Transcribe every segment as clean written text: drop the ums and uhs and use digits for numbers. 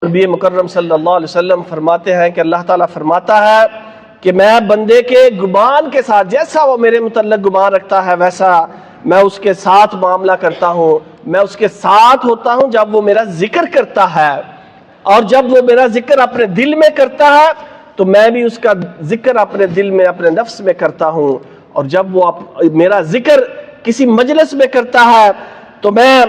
نبی مکرم صلی اللہ علیہ وسلم فرماتے ہیں کہ اللہ تعالیٰ فرماتا ہے کہ میں بندے کے گمان کے ساتھ، جیسا وہ میرے متعلق گمان رکھتا ہے ویسا میں اس کے ساتھ معاملہ کرتا ہوں. میں اس کے ساتھ ہوتا ہوں جب وہ میرا ذکر کرتا ہے، اور جب وہ میرا ذکر اپنے دل میں کرتا ہے تو میں بھی اس کا ذکر اپنے دل میں، اپنے نفس میں کرتا ہوں. اور جب وہ میرا ذکر کسی مجلس میں کرتا ہے تو میں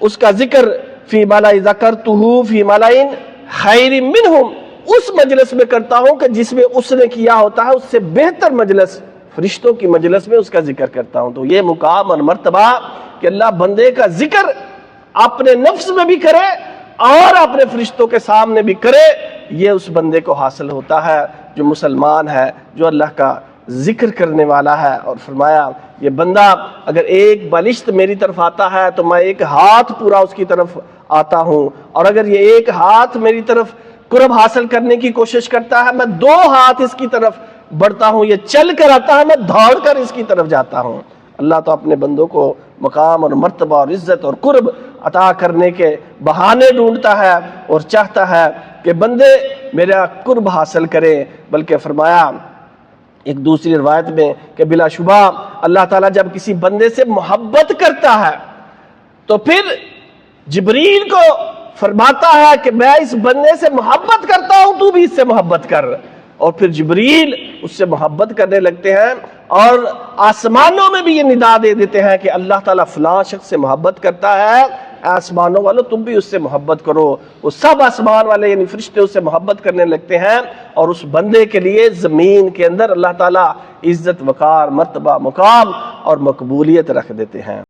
اس کا ذکر فی مالا ذکرتہ فی ملائن خیر منہم، اس مجلس میں کرتا ہوں کہ جس میں اس نے کیا ہوتا ہے اس سے بہتر مجلس، فرشتوں کی مجلس میں اس کا ذکر کرتا ہوں. تو یہ مقام اور مرتبہ کہ اللہ بندے کا ذکر اپنے نفس میں بھی کرے اور اپنے فرشتوں کے سامنے بھی کرے، یہ اس بندے کو حاصل ہوتا ہے جو مسلمان ہے، جو اللہ کا ذکر کرنے والا ہے. اور فرمایا یہ بندہ اگر ایک بالشت میری طرف آتا ہے تو میں ایک ہاتھ پورا اس کی طرف آتا ہوں، اور اگر یہ ایک ہاتھ میری طرف قرب حاصل کرنے کی کوشش کرتا ہے میں دو ہاتھ اس کی طرف بڑھتا ہوں. یہ چل کر آتا ہے میں دوڑ کر اس کی طرف جاتا ہوں. اللہ تو اپنے بندوں کو مقام اور مرتبہ اور عزت اور قرب عطا کرنے کے بہانے ڈھونڈتا ہے اور چاہتا ہے کہ بندے میرا قرب حاصل کریں. بلکہ فرمایا ایک دوسری روایت میں کہ بلا شبہ اللہ تعالیٰ جب کسی بندے سے محبت کرتا ہے تو پھر جبریل کو فرماتا ہے کہ میں اس بندے سے محبت کرتا ہوں، تو بھی اس سے محبت کر. اور پھر جبریل اس سے محبت کرنے لگتے ہیں اور آسمانوں میں بھی یہ ندا دے دیتے ہیں کہ اللہ تعالیٰ فلاں شخص سے محبت کرتا ہے، آسمانوں والوں تم بھی اس سے محبت کرو. وہ سب آسمان والے یعنی فرشتے اس سے محبت کرنے لگتے ہیں، اور اس بندے کے لیے زمین کے اندر اللہ تعالیٰ عزت، وقار، مرتبہ، مقام اور مقبولیت رکھ دیتے ہیں.